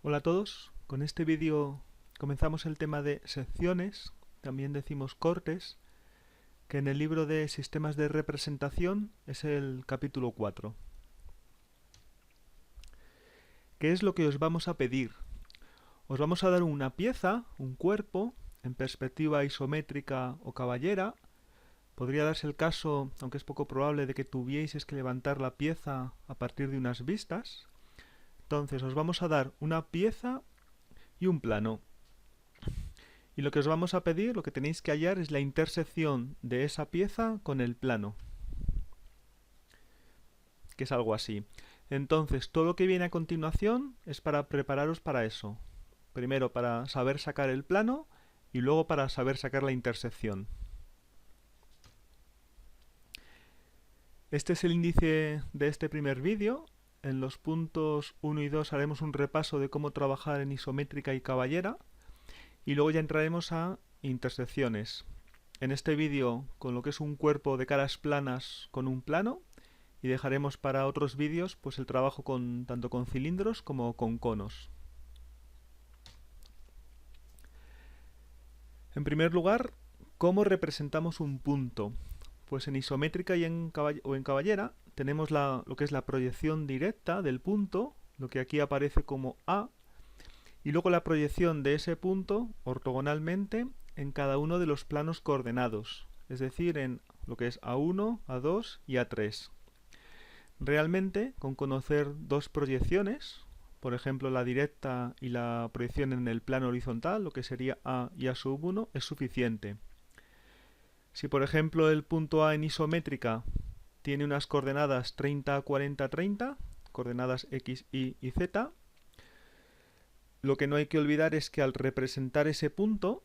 Hola a todos, con este vídeo comenzamos el tema de secciones, también decimos cortes, que en el libro de sistemas de representación es el capítulo 4. ¿Qué es lo que os vamos a pedir? Os vamos a dar una pieza, un cuerpo, en perspectiva isométrica o caballera. Podría darse el caso, aunque es poco probable, de que tuvieseis que levantar la pieza a partir de unas vistas. Entonces os vamos a dar una pieza y un plano. Y lo que os vamos a pedir, lo que tenéis que hallar es la intersección de esa pieza con el plano, que es algo así. Entonces, todo lo que viene a continuación es para prepararos para eso. Primero para saber sacar el plano y luego para saber sacar la intersección. Este es el índice de este primer vídeo. En los puntos 1 y 2 haremos un repaso de cómo trabajar en isométrica y caballera. Y luego ya entraremos a intersecciones. En este vídeo con lo que es un cuerpo de caras planas con un plano, y dejaremos para otros vídeos pues el trabajo tanto con cilindros como con conos. En primer lugar, ¿cómo representamos un punto? Pues en isométrica y en caballera tenemos lo que es la proyección directa del punto, lo que aquí aparece como A, y luego la proyección de ese punto ortogonalmente en cada uno de los planos coordenados, es decir, en lo que es A1, A2 y A3. Realmente, con conocer dos proyecciones, por ejemplo la directa y la proyección en el plano horizontal, lo que sería A y A1, es suficiente. Si por ejemplo el punto A en isométrica tiene unas coordenadas 30, 40, 30, coordenadas X, Y y Z, lo que no hay que olvidar es que al representar ese punto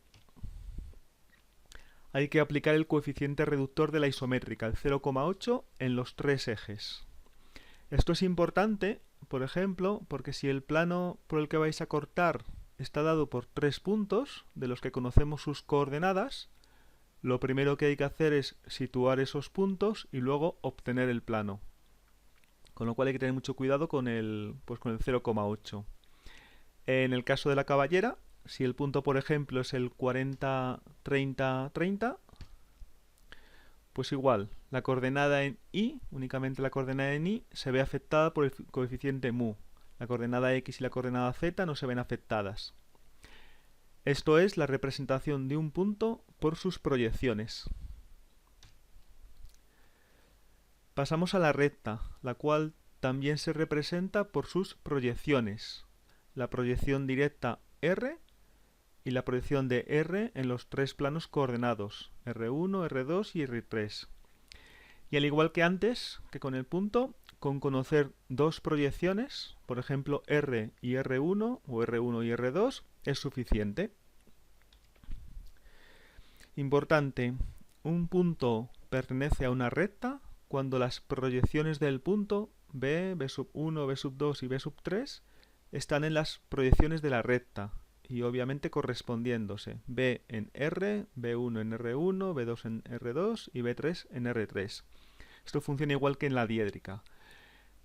hay que aplicar el coeficiente reductor de la isométrica, el 0,8 en los tres ejes. Esto es importante, por ejemplo, porque si el plano por el que vais a cortar está dado por tres puntos, de los que conocemos sus coordenadas, lo primero que hay que hacer es situar esos puntos y luego obtener el plano. Con lo cual hay que tener mucho cuidado con el 0,8. En el caso de la caballera, si el punto por ejemplo es el 40, 30, 30, pues igual, la coordenada en Y, únicamente la coordenada en Y, se ve afectada por el coeficiente mu. La coordenada X y la coordenada Z no se ven afectadas. Esto es la representación de un punto por sus proyecciones. Pasamos a la recta, la cual también se representa por sus proyecciones. La proyección directa R y la proyección de R en los tres planos coordenados, R1, R2 y R3. Y al igual que antes, que con el punto, con conocer dos proyecciones, por ejemplo R y R1 o R1 y R2, es suficiente. Importante, un punto pertenece a una recta cuando las proyecciones del punto B, B sub 1, B sub 2 y B sub 3 están en las proyecciones de la recta y obviamente correspondiéndose B en R, B1 en R1, B2 en R2 y B3 en R3. Esto funciona igual que en la diédrica.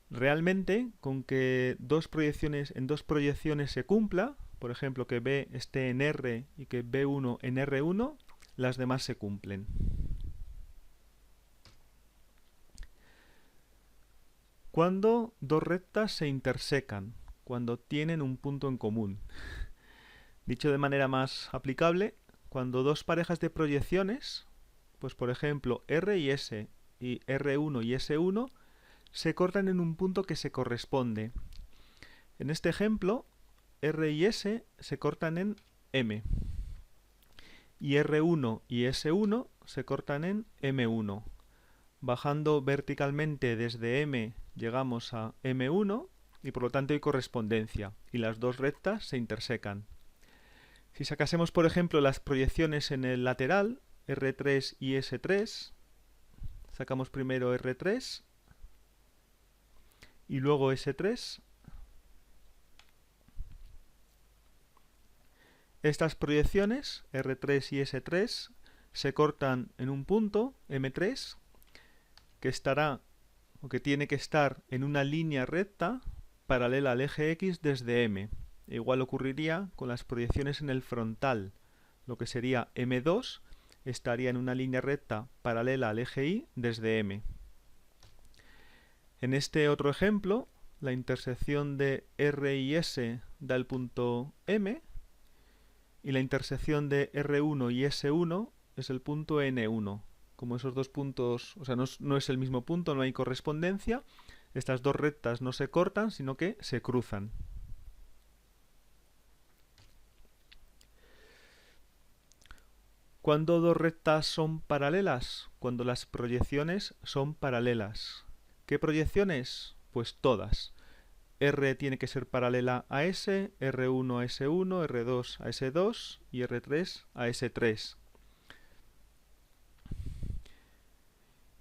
Realmente, con que en dos proyecciones se cumpla, por ejemplo que B esté en R y que B1 en R1, las demás se cumplen. Cuando dos rectas se intersecan, cuando tienen un punto en común. Dicho de manera más aplicable, cuando dos parejas de proyecciones, pues por ejemplo R y S y R1 y S1, se cortan en un punto que se corresponde. En este ejemplo, R y S se cortan en M. Y R1 y S1 se cortan en M1. Bajando verticalmente desde M llegamos a M1 y por lo tanto hay correspondencia y las dos rectas se intersecan. Si sacásemos por ejemplo las proyecciones en el lateral, R3 y S3, sacamos primero R3 y luego S3. Estas proyecciones, R3 y S3, se cortan en un punto, M3, que estará o que tiene que estar en una línea recta paralela al eje X desde M. Igual ocurriría con las proyecciones en el frontal. Lo que sería M2 estaría en una línea recta paralela al eje Y desde M. En este otro ejemplo, la intersección de R y S da el punto M y la intersección de R1 y S1 es el punto N1. Como esos dos puntos, o sea, no es el mismo punto, no hay correspondencia, estas dos rectas no se cortan, sino que se cruzan. ¿Cuándo dos rectas son paralelas? Cuando las proyecciones son paralelas. ¿Qué proyecciones? Pues todas. R tiene que ser paralela a S, R1 a S1, R2 a S2 y R3 a S3.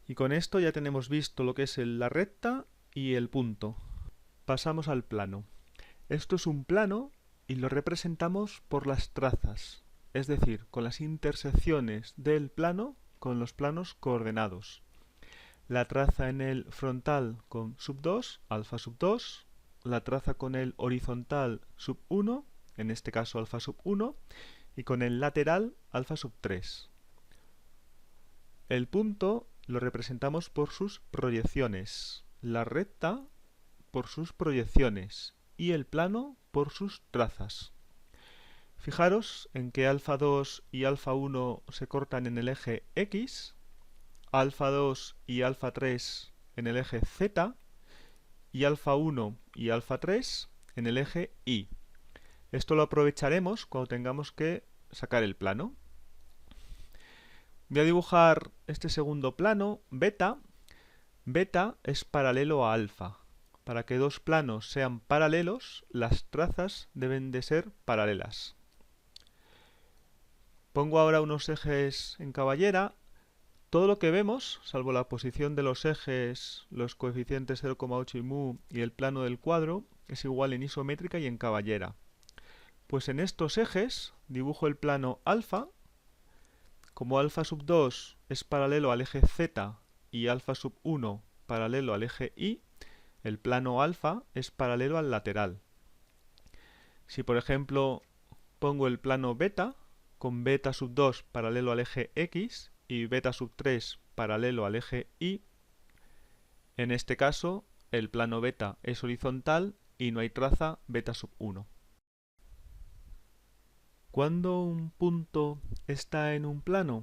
Y con esto ya tenemos visto lo que es la recta y el punto. Pasamos al plano. Esto es un plano y lo representamos por las trazas, es decir, con las intersecciones del plano con los planos coordenados. La traza en el frontal con sub 2, alfa sub 2, la traza con el horizontal sub 1, en este caso alfa sub 1, y con el lateral alfa sub 3. El punto lo representamos por sus proyecciones, la recta por sus proyecciones y el plano por sus trazas. Fijaros en que alfa 2 y alfa 1 se cortan en el eje X, alfa 2 y alfa 3 en el eje Z y alfa 1 y alfa 3 en el eje Y. Esto lo aprovecharemos cuando tengamos que sacar el plano. Voy a dibujar este segundo plano, beta. Beta es paralelo a alfa. Para que dos planos sean paralelos, las trazas deben de ser paralelas. Pongo ahora unos ejes en caballera. Todo lo que vemos, salvo la posición de los ejes, los coeficientes 0,8 y mu y el plano del cuadro, es igual en isométrica y en caballera. Pues en estos ejes dibujo el plano alfa. Como alfa sub 2 es paralelo al eje Z y alfa sub 1 paralelo al eje Y, el plano alfa es paralelo al lateral. Si por ejemplo pongo el plano beta, con beta sub 2 paralelo al eje X y beta sub 3 paralelo al eje Y, en este caso el plano beta es horizontal y no hay traza beta sub 1. ¿Cuándo un punto está en un plano?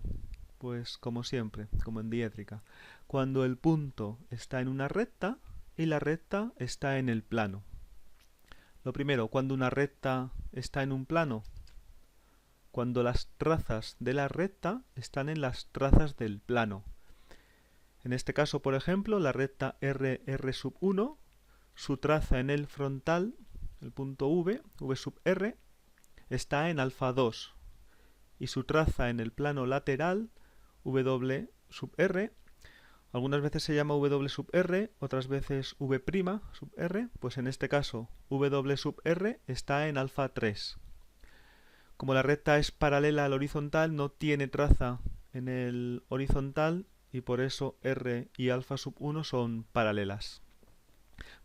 Pues como siempre, como en diétrica. Cuando el punto está en una recta y la recta está en el plano. Lo primero, cuando una recta está en un plano, cuando las trazas de la recta están en las trazas del plano. En este caso, por ejemplo, la recta R sub 1, su traza en el frontal, el punto V sub R, está en alfa 2 y su traza en el plano lateral, W sub R, algunas veces se llama W sub R, otras veces V' sub R, pues en este caso W sub R está en alfa 3. Como la recta es paralela al horizontal, no tiene traza en el horizontal y por eso R y alfa sub 1 son paralelas.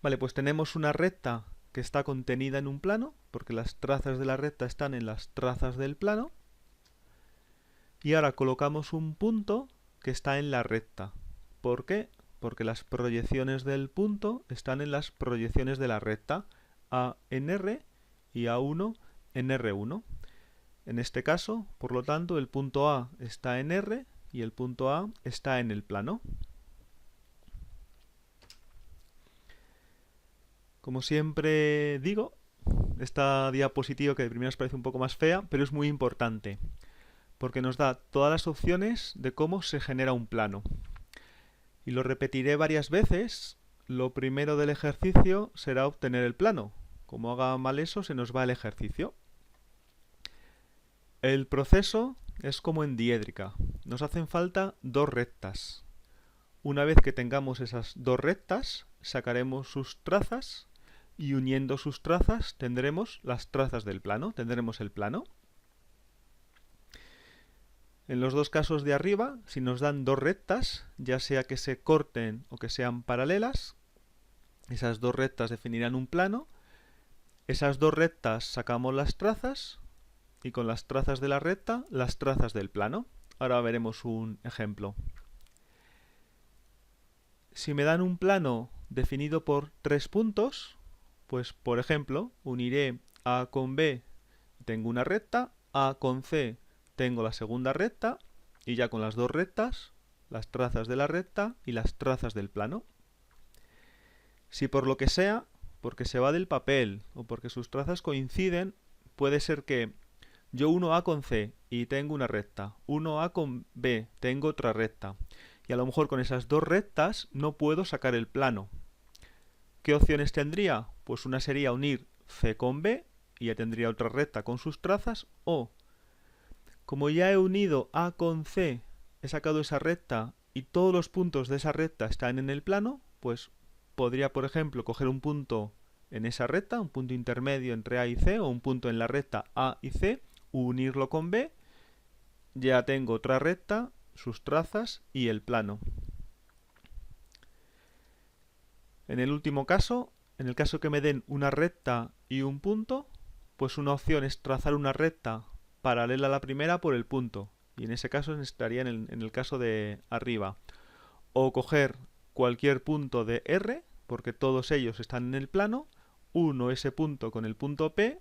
Vale, pues tenemos una recta que está contenida en un plano, porque las trazas de la recta están en las trazas del plano. Y ahora colocamos un punto que está en la recta. ¿Por qué? Porque las proyecciones del punto están en las proyecciones de la recta, A en R y A1 en R1. En este caso, por lo tanto, el punto A está en R y el punto A está en el plano. Como siempre digo, esta diapositiva que de primera os parece un poco más fea, pero es muy importante, porque nos da todas las opciones de cómo se genera un plano. Y lo repetiré varias veces. Lo primero del ejercicio será obtener el plano. Como haga mal eso, se nos va el ejercicio. El proceso es como en diédrica. Nos hacen falta dos rectas. Una vez que tengamos esas dos rectas, sacaremos sus trazas y uniendo sus trazas tendremos las trazas del plano, tendremos el plano. En los dos casos de arriba, si nos dan dos rectas, ya sea que se corten o que sean paralelas, esas dos rectas definirán un plano. esas dos rectas sacamos las trazas y con las trazas de la recta, las trazas del plano. Ahora veremos un ejemplo. Si me dan un plano definido por 3 puntos, pues por ejemplo, uniré A con B, tengo una recta, A con C, tengo la segunda recta, y ya con las dos rectas, las trazas de la recta y las trazas del plano. Si por lo que sea, porque se va del papel o porque sus trazas coinciden, puede ser que yo uno A con C y tengo una recta, uno A con B, tengo otra recta, y a lo mejor con esas dos rectas no puedo sacar el plano. ¿Qué opciones tendría? Pues una sería unir C con B y ya tendría otra recta con sus trazas, o como ya he unido A con C, he sacado esa recta y todos los puntos de esa recta están en el plano, pues podría, por ejemplo, coger un punto en esa recta, un punto intermedio entre A y C, o un punto en la recta A y C, unirlo con B, ya tengo otra recta, sus trazas y el plano. En el último caso, en el caso que me den una recta y un punto, pues una opción es trazar una recta paralela a la primera por el punto, y en ese caso estaría en el caso de arriba. O coger cualquier punto de R, porque todos ellos están en el plano, uno ese punto con el punto P,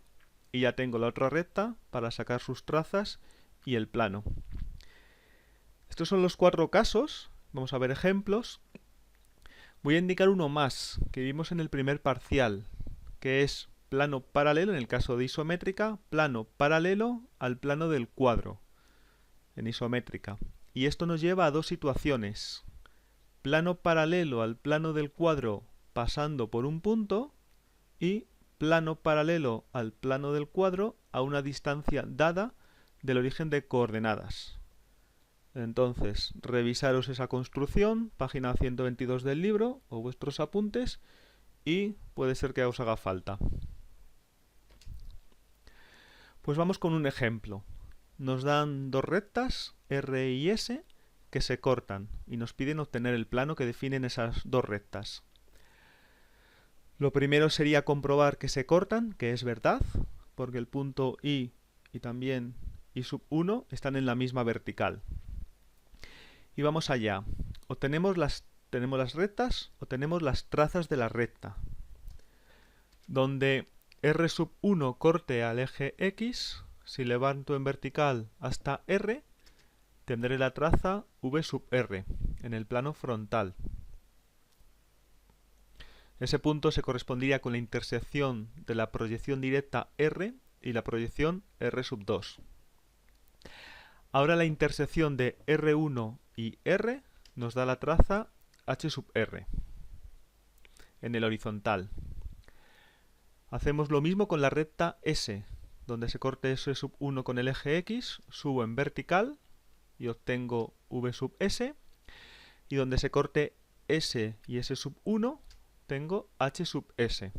y ya tengo la otra recta para sacar sus trazas y el plano. Estos son los 4 casos. Vamos a ver ejemplos. Voy a indicar uno más que vimos en el primer parcial, que es plano paralelo en el caso de isométrica, plano paralelo al plano del cuadro en isométrica. Y esto nos lleva a dos situaciones. Plano paralelo al plano del cuadro pasando por un punto y plano paralelo al plano del cuadro a una distancia dada del origen de coordenadas. Entonces, revisaros esa construcción, página 122 del libro o vuestros apuntes, y puede ser que os haga falta. Pues vamos con un ejemplo. Nos dan dos rectas, R y S, que se cortan y nos piden obtener el plano que definen esas dos rectas. Lo primero sería comprobar que se cortan, que es verdad, porque el punto I y también I sub 1 están en la misma vertical. Y vamos allá. Tenemos las rectas o tenemos las trazas de la recta. Donde R sub 1 corte al eje X, si levanto en vertical hasta R, tendré la traza V sub R en el plano frontal. Ese punto se correspondería con la intersección de la proyección directa R y la proyección R sub 2. Ahora la intersección de R1 y R nos da la traza H sub R en el horizontal. Hacemos lo mismo con la recta S, donde se corte S sub 1 con el eje X, subo en vertical y obtengo V sub S, y donde se corte S y S sub 1, tengo H sub S.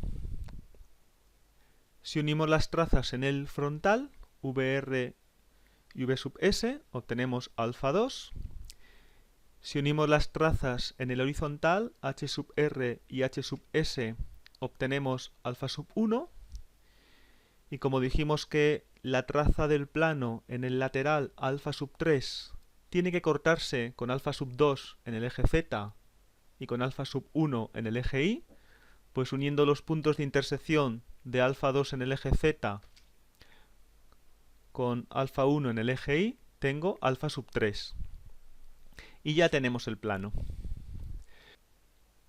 Si unimos las trazas en el frontal, VR y V sub S, obtenemos alfa 2. Si unimos las trazas en el horizontal, H sub R y H sub S, obtenemos alfa sub 1. Y como dijimos que la traza del plano en el lateral alfa sub 3 tiene que cortarse con alfa sub 2 en el eje Z y con alfa sub 1 en el eje Y, pues uniendo los puntos de intersección de alfa 2 en el eje Z con alfa 1 en el eje Y, tengo alfa sub 3. Y ya tenemos el plano.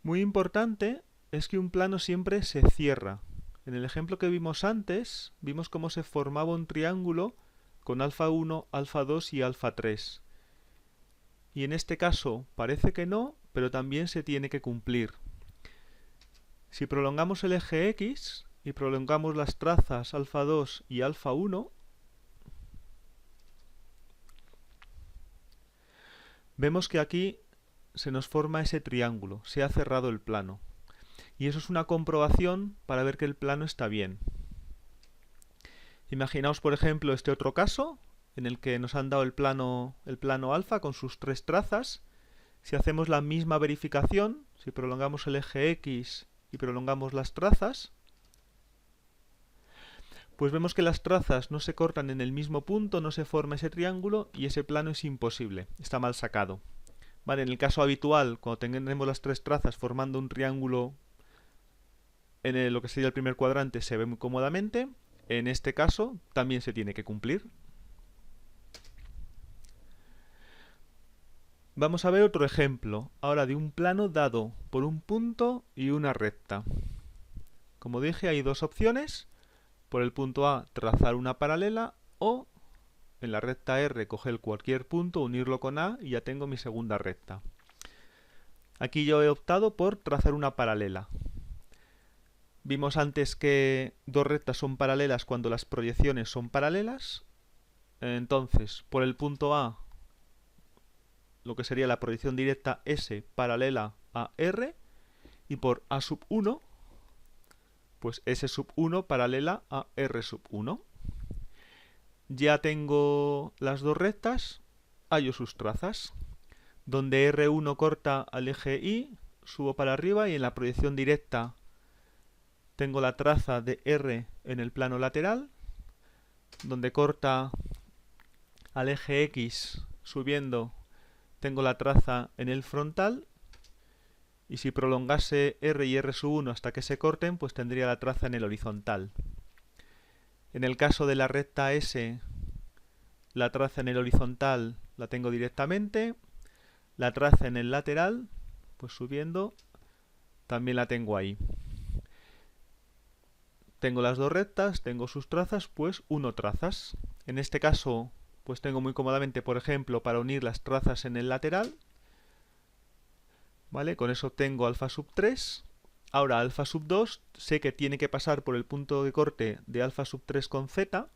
Muy importante es que un plano siempre se cierra. En el ejemplo que vimos antes, vimos cómo se formaba un triángulo con alfa 1, alfa 2 y alfa 3. Y en este caso parece que no, pero también se tiene que cumplir. Si prolongamos el eje X y prolongamos las trazas alfa 2 y alfa 1, vemos que aquí se nos forma ese triángulo, se ha cerrado el plano. Y eso es una comprobación para ver que el plano está bien. Imaginaos, por ejemplo, este otro caso, en el que nos han dado el plano alfa con sus tres trazas. Si hacemos la misma verificación, si prolongamos el eje X y prolongamos las trazas, pues vemos que las trazas no se cortan en el mismo punto, no se forma ese triángulo y ese plano es imposible, está mal sacado. Vale, en el caso habitual, cuando tenemos las tres trazas formando un triángulo en lo que sería el primer cuadrante, se ve muy cómodamente. En este caso también se tiene que cumplir. Vamos a ver otro ejemplo, ahora de un plano dado por un punto y una recta. Como dije, hay dos opciones. Por el punto A, trazar una paralela, o en la recta R, coger cualquier punto, unirlo con A y ya tengo mi segunda recta. Aquí yo he optado por trazar una paralela. Vimos antes que dos rectas son paralelas cuando las proyecciones son paralelas. Entonces, por el punto A, lo que sería la proyección directa S paralela a R, y por A sub 1, pues S sub 1 paralela a R sub 1. Ya tengo las dos rectas, hallo sus trazas. Donde R1 corta al eje Y, subo para arriba y en la proyección directa tengo la traza de R en el plano lateral. Donde corta al eje X subiendo, tengo la traza en el frontal. Y si prolongase R y R sub 1 hasta que se corten, pues tendría la traza en el horizontal. En el caso de la recta S, la traza en el horizontal la tengo directamente. La traza en el lateral, pues subiendo, también la tengo ahí. Tengo las dos rectas, tengo sus trazas, pues uno trazas. En este caso, pues tengo muy cómodamente, por ejemplo, para unir las trazas en el lateral. ¿Vale? Con eso tengo alfa sub 3. Ahora alfa sub 2 sé que tiene que pasar por el punto de corte de alfa sub 3 con z,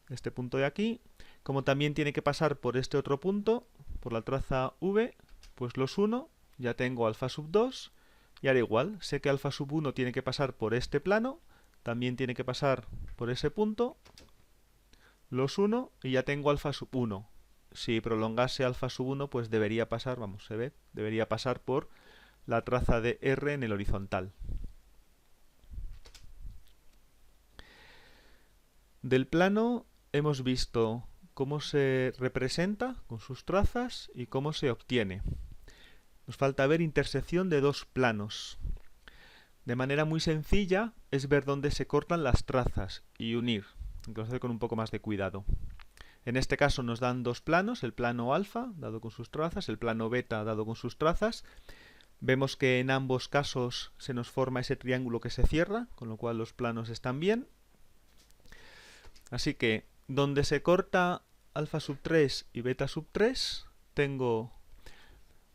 este punto de aquí, como también tiene que pasar por este otro punto, por la traza V, pues los uno, ya tengo alfa sub 2, y ahora igual, sé que alfa sub 1 tiene que pasar por este plano, también tiene que pasar por ese punto, los 1, y ya tengo alfa sub 1. Si prolongase alfa sub 1, pues debería pasar, vamos, se ve, debería pasar por la traza de R en el horizontal. Del plano hemos visto cómo se representa con sus trazas y cómo se obtiene. Nos falta ver intersección de dos planos. De manera muy sencilla es ver dónde se cortan las trazas y unir, aunque lo hacer con un poco más de cuidado. En este caso nos dan dos planos, el plano alfa dado con sus trazas, el plano beta dado con sus trazas. Vemos que en ambos casos se nos forma ese triángulo que se cierra, con lo cual los planos están bien. Así que donde se corta alfa sub 3 y beta sub 3, tengo,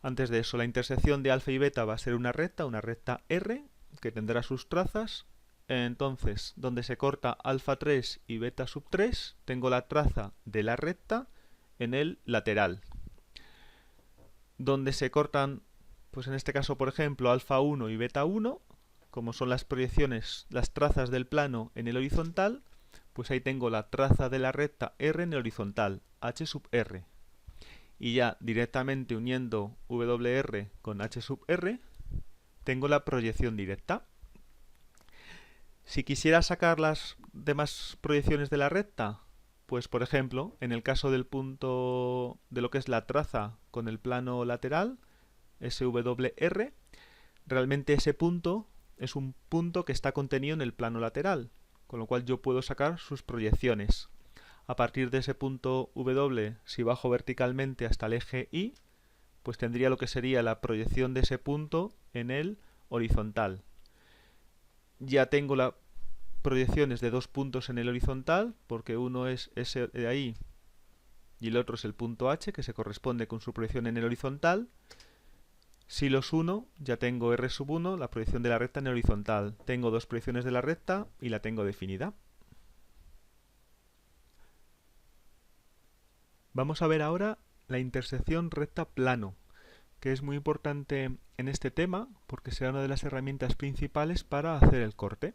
antes de eso, la intersección de alfa y beta va a ser una recta R, que tendrá sus trazas. Entonces, donde se corta alfa 3 y beta sub 3, tengo la traza de la recta en el lateral. Donde se cortan, pues en este caso, por ejemplo, alfa 1 y beta 1, como son las proyecciones, las trazas del plano en el horizontal, pues ahí tengo la traza de la recta R en el horizontal, H sub R. Y ya directamente uniendo WR con H sub R, tengo la proyección directa. Si quisiera sacar las demás proyecciones de la recta, pues por ejemplo, en el caso del punto de lo que es la traza con el plano lateral, SWR, realmente ese punto es un punto que está contenido en el plano lateral, con lo cual yo puedo sacar sus proyecciones. A partir de ese punto W, si bajo verticalmente hasta el eje Y, pues tendría lo que sería la proyección de ese punto en el horizontal. Ya tengo las proyecciones de dos puntos en el horizontal, porque uno es ese de ahí y el otro es el punto H, que se corresponde con su proyección en el horizontal. Si los uno, ya tengo R sub 1, la proyección de la recta en el horizontal. Tengo dos proyecciones de la recta y la tengo definida. Vamos a ver ahora la intersección recta-plano, que es muy importante en este tema porque será una de las herramientas principales para hacer el corte.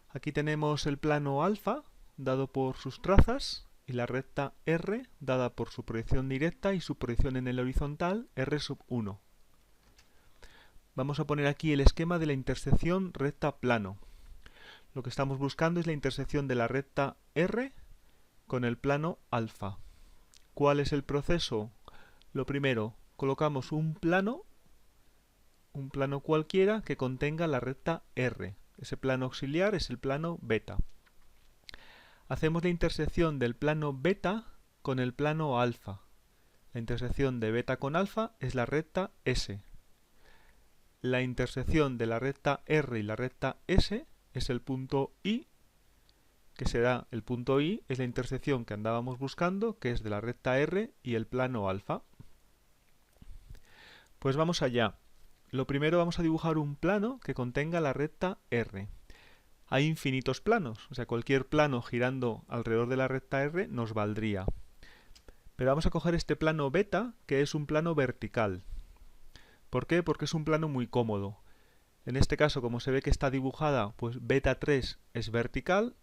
Aquí tenemos el plano alfa dado por sus trazas y la recta R dada por su proyección directa y su proyección en el horizontal R sub 1. vamos a poner aquí el esquema de la intersección recta plano. Lo que estamos buscando es la intersección de la recta R con el plano alfa. ¿Cuál es el proceso? Lo primero, colocamos un plano cualquiera que contenga la recta R. Ese plano auxiliar es el plano beta. Hacemos la intersección del plano beta con el plano alfa. La intersección de beta con alfa es la recta S. La intersección de la recta R y la recta S es el punto I, que será el punto I, es la intersección que andábamos buscando, que es de la recta R y el plano alfa. Pues vamos allá. Lo primero vamos a dibujar un plano que contenga la recta R. Hay infinitos planos, o sea, cualquier plano girando alrededor de la recta R nos valdría. Pero vamos a coger este plano beta, que es un plano vertical. ¿Por qué? Porque es un plano muy cómodo. En este caso, como se ve que está dibujada, pues beta 3 es vertical,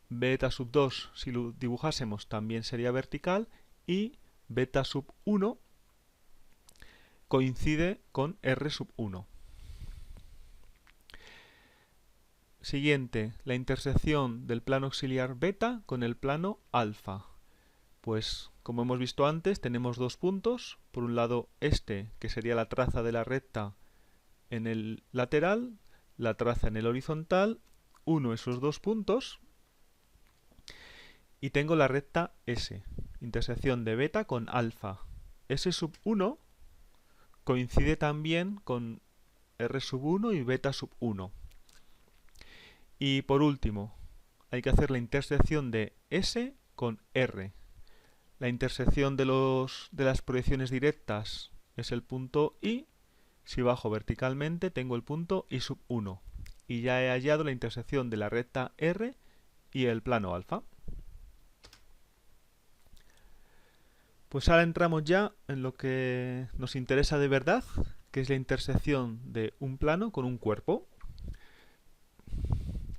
beta sub 2, si lo dibujásemos, también sería vertical, y beta sub 1 coincide con R sub 1. Siguiente, la intersección del plano auxiliar beta con el plano alfa. Pues, como hemos visto antes, tenemos dos puntos. Por un lado, este, que sería la traza de la recta en el lateral, la traza en el horizontal, uno esos dos puntos, y tengo la recta S, intersección de beta con alfa. S sub 1 coincide también con R sub 1 y beta sub 1. Y por último, hay que hacer la intersección de S con R. La intersección de las proyecciones directas es el punto I. Si bajo verticalmente tengo el punto I sub 1. Y ya he hallado la intersección de la recta R y el plano alfa. Pues ahora entramos ya en lo que nos interesa de verdad, que es la intersección de un plano con un cuerpo.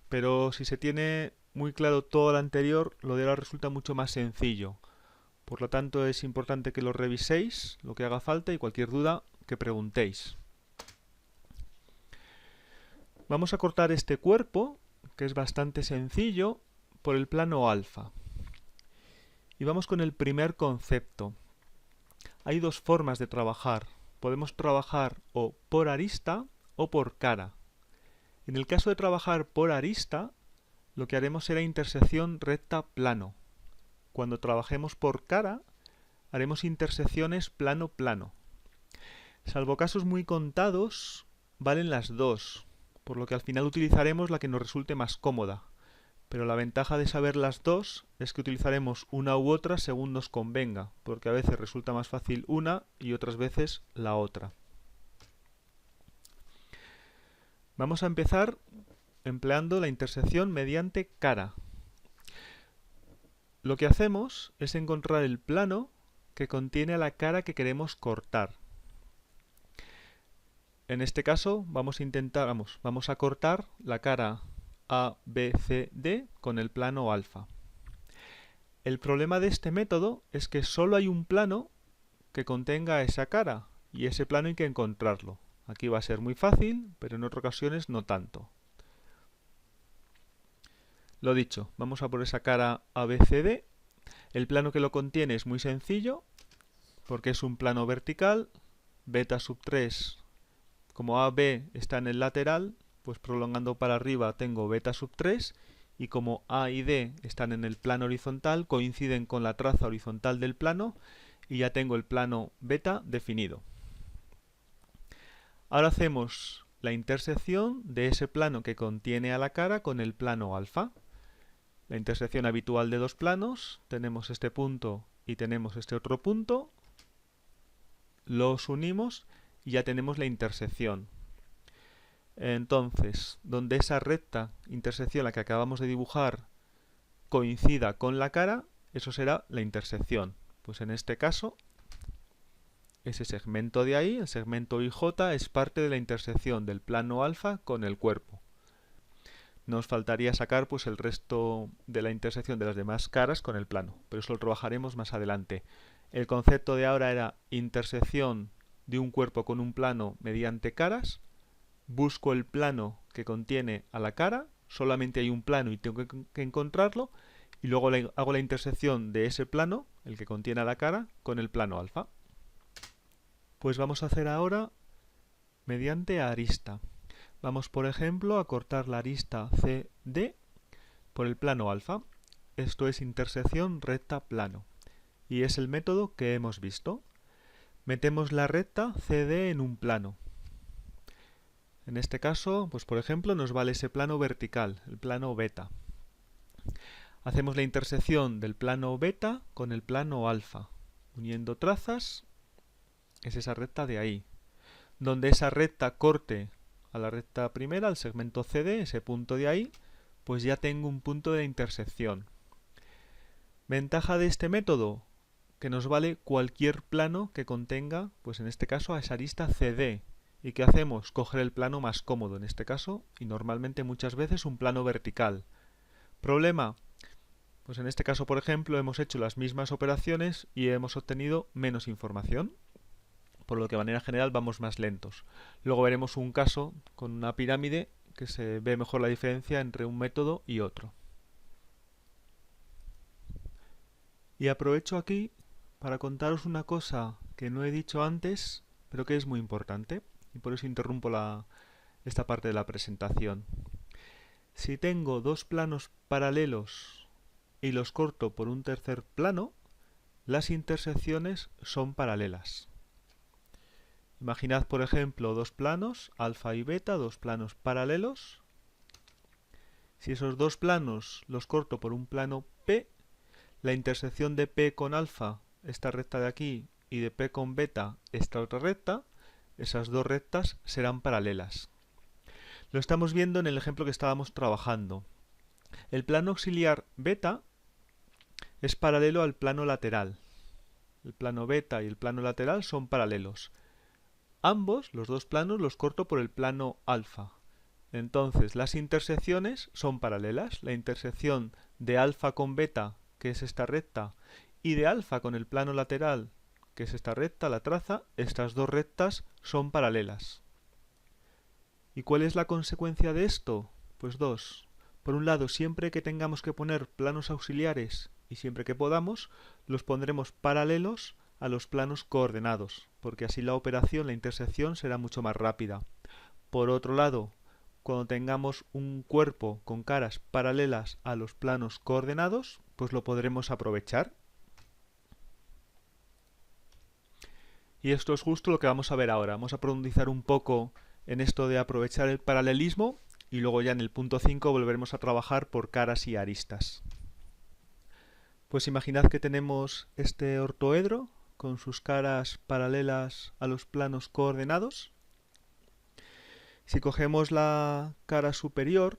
Pero si se tiene muy claro todo lo anterior, lo de ahora resulta mucho más sencillo. Por lo tanto, es importante que lo reviséis, lo que haga falta, y cualquier duda que preguntéis. Vamos a cortar este cuerpo, que es bastante sencillo, por el plano alfa. Y vamos con el primer concepto. Hay dos formas de trabajar. Podemos trabajar o por arista o por cara. En el caso de trabajar por arista, lo que haremos será intersección recta plano. Cuando trabajemos por cara, haremos intersecciones plano-plano. Salvo casos muy contados, valen las dos, por lo que al final utilizaremos la que nos resulte más cómoda. Pero la ventaja de saber las dos es que utilizaremos una u otra según nos convenga, porque a veces resulta más fácil una y otras veces la otra. Vamos a empezar empleando la intersección mediante cara. Lo que hacemos es encontrar el plano que contiene la cara que queremos cortar. En este caso vamos a cortar la cara ABCD con el plano alfa. El problema de este método es que solo hay un plano que contenga esa cara, y ese plano hay que encontrarlo. Aquí va a ser muy fácil, pero en otras ocasiones no tanto. Lo dicho, vamos a por esa cara ABCD. El plano que lo contiene es muy sencillo, porque es un plano vertical. Beta sub 3, como AB está en el lateral, pues prolongando para arriba tengo beta sub 3, y como A y D están en el plano horizontal, coinciden con la traza horizontal del plano, y ya tengo el plano beta definido. Ahora hacemos la intersección de ese plano que contiene a la cara con el plano alfa. La intersección habitual de dos planos, tenemos este punto y tenemos este otro punto, los unimos y ya tenemos la intersección. Entonces, donde esa recta intersección, la que acabamos de dibujar, coincida con la cara, eso será la intersección. Pues en este caso, ese segmento de ahí, el segmento IJ, es parte de la intersección del plano alfa con el cuerpo. Nos faltaría sacar pues el resto de la intersección de las demás caras con el plano, pero eso lo trabajaremos más adelante. El concepto de ahora era intersección de un cuerpo con un plano mediante caras. busco el plano que contiene a la cara, solamente hay un plano y tengo que encontrarlo, y luego hago la intersección de ese plano, el que contiene a la cara, con el plano alfa. Pues vamos a hacer ahora mediante arista. Vamos, por ejemplo, a cortar la arista CD por el plano alfa. Esto es intersección recta plano. Y es el método que hemos visto. Metemos la recta CD en un plano. En este caso, pues por ejemplo, nos vale ese plano vertical, el plano beta. Hacemos la intersección del plano beta con el plano alfa. Uniendo trazas, es esa recta de ahí. Donde esa recta corte a la recta primera, al segmento CD, ese punto de ahí, pues ya tengo un punto de intersección. Ventaja de este método, que nos vale cualquier plano que contenga, pues en este caso a esa arista CD. ¿Y qué hacemos? Coger el plano más cómodo en este caso, y normalmente muchas veces un plano vertical. ¿Problema? Pues en este caso, por ejemplo, hemos hecho las mismas operaciones y hemos obtenido menos información, por lo que de manera general vamos más lentos. Luego veremos un caso con una pirámide que se ve mejor la diferencia entre un método y otro. Y aprovecho aquí para contaros una cosa que no he dicho antes, pero que es muy importante, y por eso interrumpo esta parte de la presentación. Si tengo dos planos paralelos y los corto por un tercer plano, las intersecciones son paralelas. Imaginad, por ejemplo, dos planos, alfa y beta, dos planos paralelos. Si esos dos planos los corto por un plano P, la intersección de P con alfa, esta recta de aquí, y de P con beta, esta otra recta, esas dos rectas serán paralelas. Lo estamos viendo en el ejemplo que estábamos trabajando. El plano auxiliar beta es paralelo al plano lateral. El plano beta y el plano lateral son paralelos. Ambos, los dos planos, los corto por el plano alfa. Entonces, las intersecciones son paralelas. La intersección de alfa con beta, que es esta recta, y de alfa con el plano lateral, que es esta recta, la traza, estas dos rectas son paralelas. ¿Y cuál es la consecuencia de esto? Pues dos. Por un lado, siempre que tengamos que poner planos auxiliares y siempre que podamos, los pondremos paralelos a los planos coordenados, porque así la operación, la intersección, será mucho más rápida. Por otro lado, cuando tengamos un cuerpo con caras paralelas a los planos coordenados, pues lo podremos aprovechar. Y esto es justo lo que vamos a ver ahora. Vamos a profundizar un poco en esto de aprovechar el paralelismo y luego ya en el punto 5 volveremos a trabajar por caras y aristas. Pues imaginad que tenemos este ortoedro con sus caras paralelas a los planos coordenados. Si cogemos la cara superior,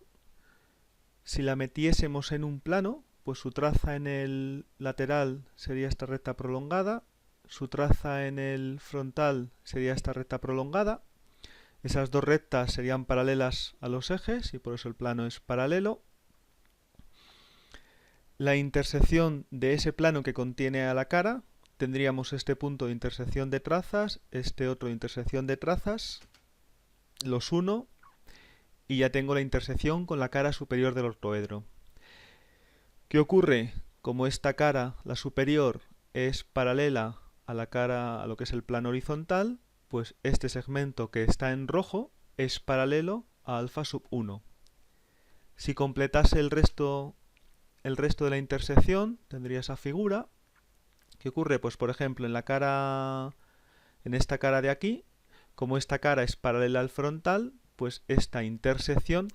si la metiésemos en un plano, pues su traza en el lateral sería esta recta prolongada, su traza en el frontal sería esta recta prolongada. Esas dos rectas serían paralelas a los ejes y por eso el plano es paralelo. La intersección de ese plano que contiene a la cara, tendríamos este punto de intersección de trazas, este otro de intersección de trazas, los uno y ya tengo la intersección con la cara superior del ortoedro. ¿Qué ocurre? Como esta cara, la superior, es paralela a la cara, a lo que es el plano horizontal, pues este segmento que está en rojo es paralelo a alfa sub 1. Si completase el resto de la intersección, tendría esa figura. ¿Qué ocurre? Pues por ejemplo, en esta cara de aquí, como esta cara es paralela al frontal, pues esta intersección,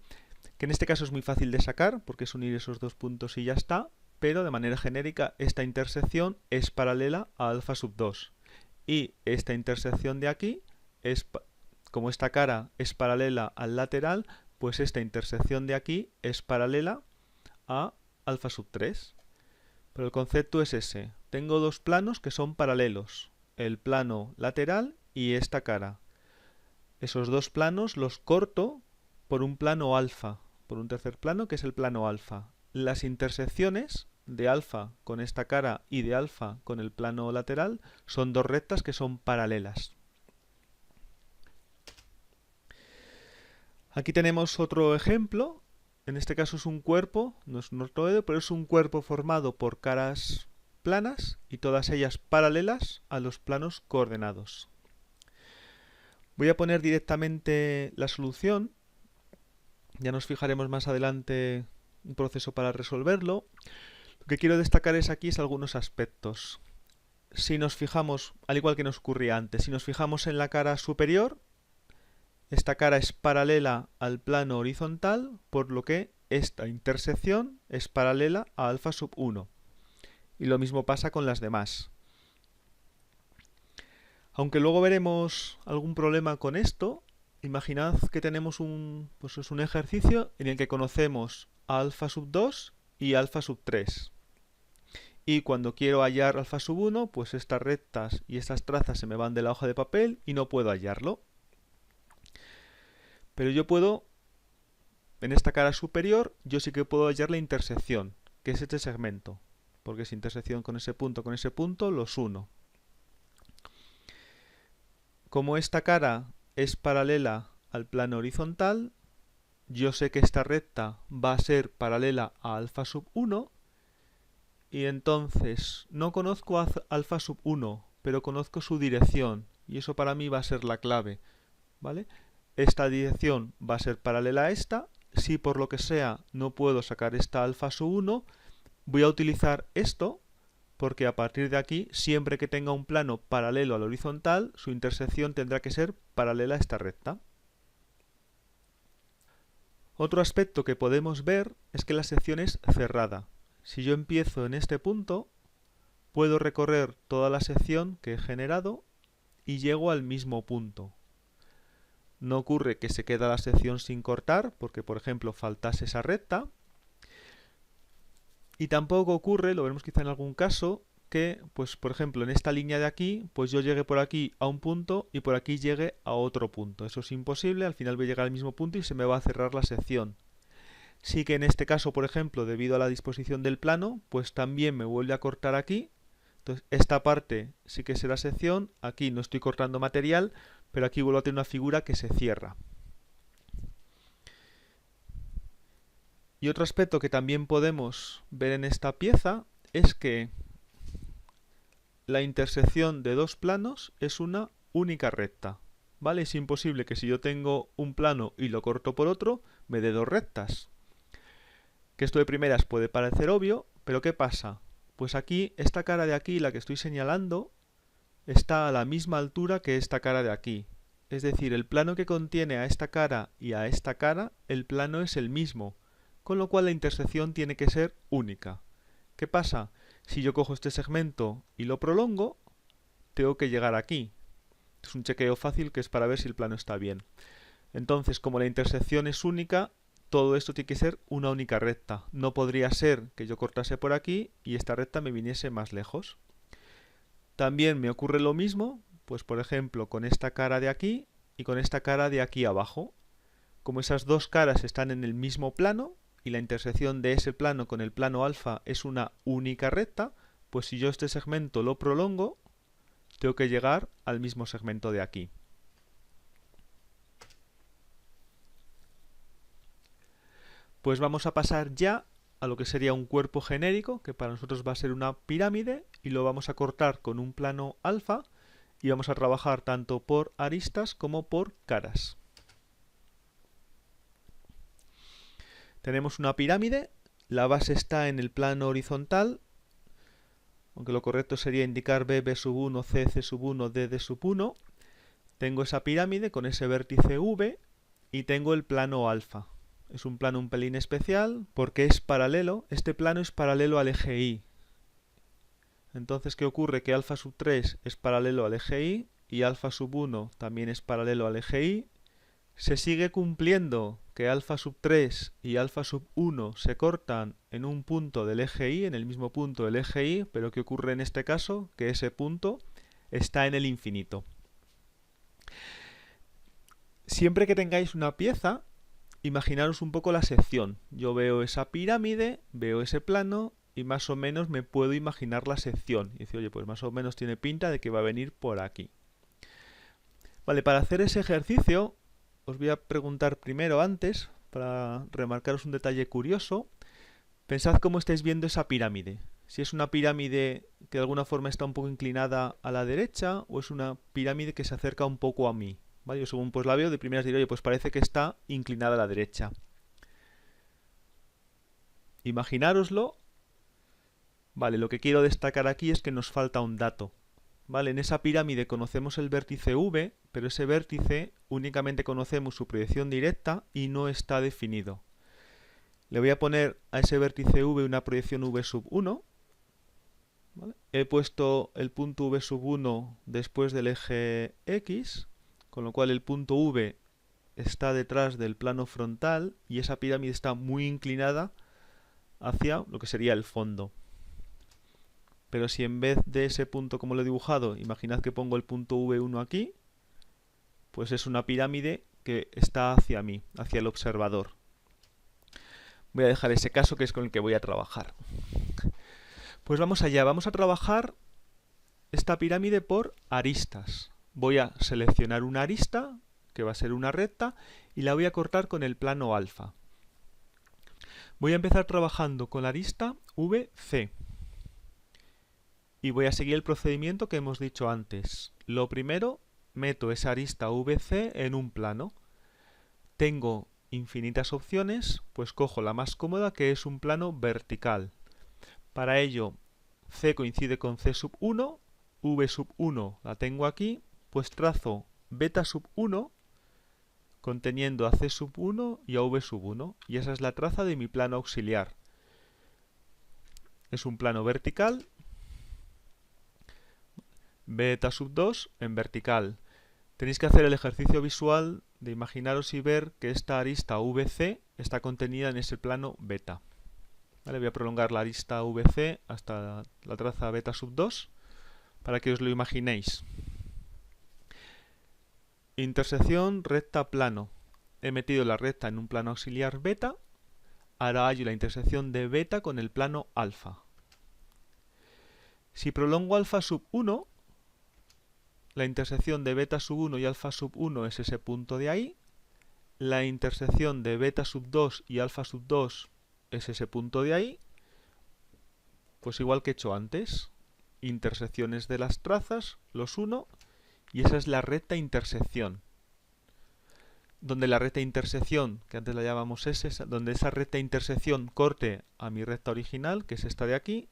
que en este caso es muy fácil de sacar, porque es unir esos dos puntos y ya está, pero de manera genérica esta intersección es paralela a alfa sub 2. Y esta intersección de aquí, como esta cara es paralela al lateral, pues esta intersección de aquí es paralela a alfa sub 3. Pero el concepto es ese. Tengo dos planos que son paralelos, el plano lateral y esta cara. Esos dos planos los corto por un plano alfa, por un tercer plano que es el plano alfa. Las intersecciones de alfa con esta cara y de alfa con el plano lateral son dos rectas que son paralelas. Aquí tenemos otro ejemplo. En este caso es un cuerpo, no es un ortoedo, pero es un cuerpo formado por caras planas y todas ellas paralelas a los planos coordenados. Voy a poner directamente la solución. Ya nos fijaremos más adelante un proceso para resolverlo. Lo que quiero destacar aquí es algunos aspectos. Si nos fijamos, al igual que nos ocurría antes, si nos fijamos en la cara superior, esta cara es paralela al plano horizontal, por lo que esta intersección es paralela a alfa sub 1. Y lo mismo pasa con las demás. Aunque luego veremos algún problema con esto, imaginad que tenemos un ejercicio en el que conocemos a alfa sub 2 y alfa sub 3. Y cuando quiero hallar alfa sub 1, pues estas rectas y estas trazas se me van de la hoja de papel y no puedo hallarlo. Pero yo puedo, en esta cara superior, yo sí que puedo hallar la intersección, que es este segmento, porque es intersección con ese punto, los uno. Como esta cara es paralela al plano horizontal, yo sé que esta recta va a ser paralela a alfa sub 1, y entonces no conozco a alfa sub 1, pero conozco su dirección, y eso para mí va a ser la clave, ¿vale? Esta dirección va a ser paralela a esta. Si por lo que sea no puedo sacar esta alfa sub 1, voy a utilizar esto, porque a partir de aquí, siempre que tenga un plano paralelo al horizontal, su intersección tendrá que ser paralela a esta recta. Otro aspecto que podemos ver es que la sección es cerrada. Si yo empiezo en este punto, puedo recorrer toda la sección que he generado y llego al mismo punto. No ocurre que se queda la sección sin cortar, porque por ejemplo faltase esa recta. Y tampoco ocurre, lo veremos quizá en algún caso, que pues por ejemplo en esta línea de aquí, pues yo llegue por aquí a un punto y por aquí llegue a otro punto. Eso es imposible, al final voy a llegar al mismo punto y se me va a cerrar la sección. Sí que en este caso, por ejemplo, debido a la disposición del plano, pues también me vuelve a cortar aquí. Entonces esta parte sí que será sección, aquí no estoy cortando material, pero aquí vuelvo a tener una figura que se cierra. Y otro aspecto que también podemos ver en esta pieza es que la intersección de dos planos es una única recta, ¿vale? Es imposible que si yo tengo un plano y lo corto por otro, me dé dos rectas. Que esto de primeras puede parecer obvio, pero ¿qué pasa? Pues aquí, esta cara de aquí, la que estoy señalando, está a la misma altura que esta cara de aquí. Es decir, el plano que contiene a esta cara y a esta cara, el plano es el mismo, con lo cual la intersección tiene que ser única. ¿Qué pasa? Si yo cojo este segmento y lo prolongo, tengo que llegar aquí. Es un chequeo fácil que es para ver si el plano está bien. Entonces, como la intersección es única, todo esto tiene que ser una única recta. No podría ser que yo cortase por aquí y esta recta me viniese más lejos. También me ocurre lo mismo, pues por ejemplo, con esta cara de aquí y con esta cara de aquí abajo. Como esas dos caras están en el mismo plano y la intersección de ese plano con el plano alfa es una única recta, pues si yo este segmento lo prolongo, tengo que llegar al mismo segmento de aquí. Pues vamos a pasar ya a lo que sería un cuerpo genérico, que para nosotros va a ser una pirámide, y lo vamos a cortar con un plano alfa, y vamos a trabajar tanto por aristas como por caras. Tenemos una pirámide, la base está en el plano horizontal, aunque lo correcto sería indicar B, B sub 1, C, C sub 1, D, D sub 1. Tengo esa pirámide con ese vértice V y tengo el plano alfa. Es un plano un pelín especial porque es paralelo, este plano es paralelo al eje Y. Entonces, ¿qué ocurre? Que alfa sub 3 es paralelo al eje Y y alfa sub 1 también es paralelo al eje Y. Se sigue cumpliendo que alfa sub 3 y alfa sub 1 se cortan en un punto del eje Y, en el mismo punto del eje Y, pero ¿qué ocurre en este caso? Que ese punto está en el infinito. Siempre que tengáis una pieza, imaginaros un poco la sección. Yo veo esa pirámide, veo ese plano y más o menos me puedo imaginar la sección. Y decir, oye, pues más o menos tiene pinta de que va a venir por aquí. Vale, para hacer ese ejercicio os voy a preguntar primero antes, para remarcaros un detalle curioso. Pensad cómo estáis viendo esa pirámide. Si es una pirámide que de alguna forma está un poco inclinada a la derecha o es una pirámide que se acerca un poco a mí. ¿Vale? Yo según pues la veo, de primeras diré, oye, pues parece que está inclinada a la derecha. Imaginároslo. Vale, lo que quiero destacar aquí es que nos falta un dato. Vale, en esa pirámide conocemos el vértice V, pero ese vértice únicamente conocemos su proyección directa y no está definido. Le voy a poner a ese vértice V una proyección V sub 1. ¿Vale? He puesto el punto V sub 1 después del eje X, con lo cual el punto V está detrás del plano frontal y esa pirámide está muy inclinada hacia lo que sería el fondo. Pero si en vez de ese punto como lo he dibujado, imaginad que pongo el punto V1 aquí, pues es una pirámide que está hacia mí, hacia el observador. Voy a dejar ese caso que es con el que voy a trabajar. Pues vamos allá, vamos a trabajar esta pirámide por aristas. Voy a seleccionar una arista, que va a ser una recta, y la voy a cortar con el plano alfa. Voy a empezar trabajando con la arista VC. Y voy a seguir el procedimiento que hemos dicho antes. Lo primero, meto esa arista VC en un plano. Tengo infinitas opciones, pues cojo la más cómoda, que es un plano vertical. Para ello, C coincide con C sub 1, V sub 1 la tengo aquí, pues trazo beta sub 1 conteniendo a C sub 1 y a V sub 1. Y esa es la traza de mi plano auxiliar. Es un plano vertical. Beta sub 2 en vertical. Tenéis que hacer el ejercicio visual de imaginaros y ver que esta arista VC está contenida en ese plano beta. Vale, voy a prolongar la arista VC hasta la traza beta sub 2 para que os lo imaginéis. Intersección recta plano. He metido la recta en un plano auxiliar beta. Ahora hallo la intersección de beta con el plano alfa. Si prolongo alfa sub 1, la intersección de beta sub 1 y alfa sub 1 es ese punto de ahí. La intersección de beta sub 2 y alfa sub 2 es ese punto de ahí. Pues igual que he hecho antes. Intersecciones de las trazas, los uno, y esa es la recta intersección. Donde la recta intersección, que antes la llamábamos S, donde esa recta intersección corte a mi recta original, que es esta de aquí,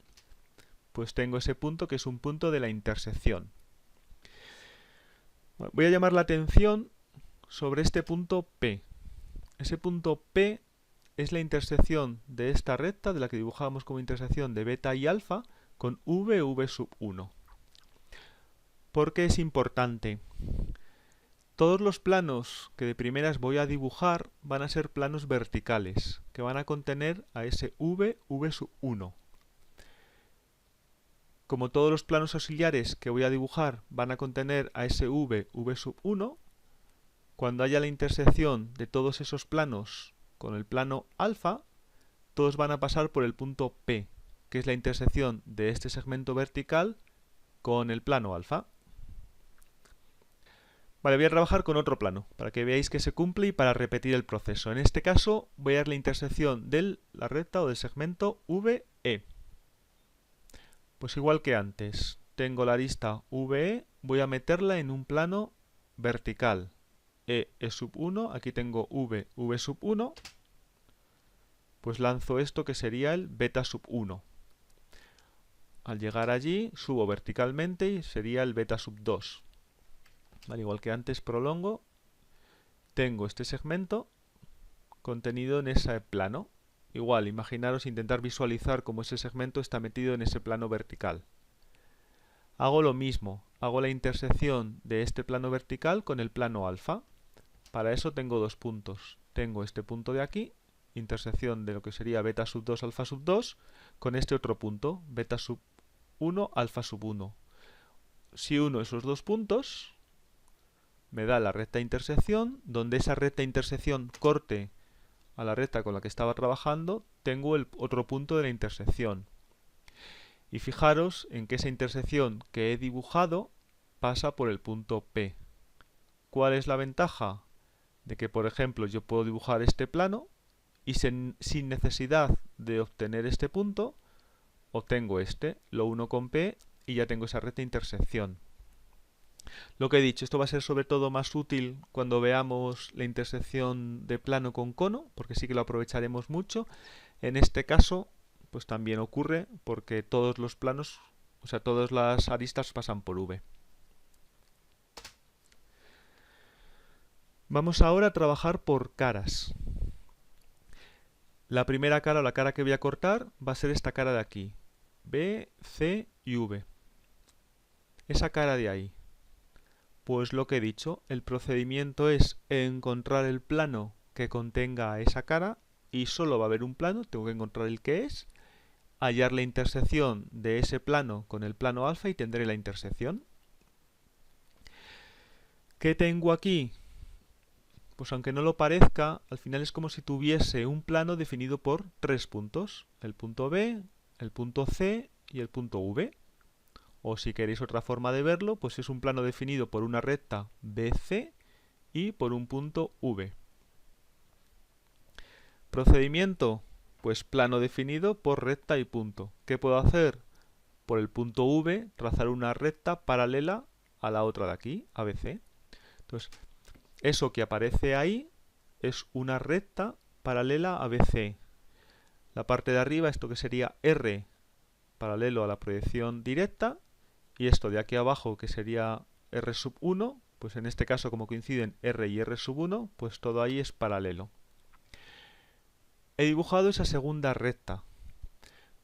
pues tengo ese punto que es un punto de la intersección. Bueno, voy a llamar la atención sobre este punto P. Ese punto P es la intersección de esta recta, de la que dibujábamos como intersección de beta y alfa, con V sub 1. ¿Por qué es importante? Todos los planos que de primeras voy a dibujar van a ser planos verticales, que van a contener a ese V sub 1. Como todos los planos auxiliares que voy a dibujar van a contener a ese V sub 1, cuando haya la intersección de todos esos planos con el plano alfa, todos van a pasar por el punto P, que es la intersección de este segmento vertical con el plano alfa. Vale, voy a trabajar con otro plano, para que veáis que se cumple y para repetir el proceso. En este caso voy a dar la intersección de la recta o del segmento VE. Pues igual que antes, tengo la arista VE, voy a meterla en un plano vertical. E sub 1, aquí tengo V sub 1, pues lanzo esto que sería el beta sub 1. Al llegar allí, subo verticalmente y sería el beta sub 2. Vale, igual que antes prolongo, tengo este segmento contenido en ese plano. Igual, imaginaros intentar visualizar cómo ese segmento está metido en ese plano vertical. Hago lo mismo, hago la intersección de este plano vertical con el plano alfa. Para eso tengo dos puntos. Tengo este punto de aquí, intersección de lo que sería beta sub 2, alfa sub 2, con este otro punto, beta sub 1, alfa sub 1. Si uno esos dos puntos, me da la recta intersección, donde esa recta intersección corte a la recta con la que estaba trabajando, tengo el otro punto de la intersección. Y fijaros en que esa intersección que he dibujado pasa por el punto P. ¿Cuál es la ventaja de que, por ejemplo, yo puedo dibujar este plano y sin necesidad de obtener este punto, obtengo este, lo uno con P y ya tengo esa recta intersección. Lo que he dicho, esto va a ser sobre todo más útil cuando veamos la intersección de plano con cono, porque sí que lo aprovecharemos mucho. En este caso, pues también ocurre porque todos los planos, o sea, todas las aristas pasan por V. Vamos ahora a trabajar por caras. La primera cara, o la cara que voy a cortar, va a ser esta cara de aquí. B, C y V. Esa cara de ahí. Pues lo que he dicho, el procedimiento es encontrar el plano que contenga esa cara y solo va a haber un plano, tengo que encontrar el que es, hallar la intersección de ese plano con el plano alfa y tendré la intersección. ¿Qué tengo aquí? Pues aunque no lo parezca, al final es como si tuviese un plano definido por tres puntos. El punto B, el punto C y el punto V. O si queréis otra forma de verlo, pues es un plano definido por una recta BC y por un punto V. Procedimiento, pues plano definido por recta y punto. ¿Qué puedo hacer? Por el punto V, trazar una recta paralela a la otra de aquí, ABC. Entonces, eso que aparece ahí es una recta paralela a BC. La parte de arriba, esto que sería R, paralelo a la proyección directa, y esto de aquí abajo, que sería R sub 1, pues en este caso como coinciden R y R sub 1, pues todo ahí es paralelo. He dibujado esa segunda recta.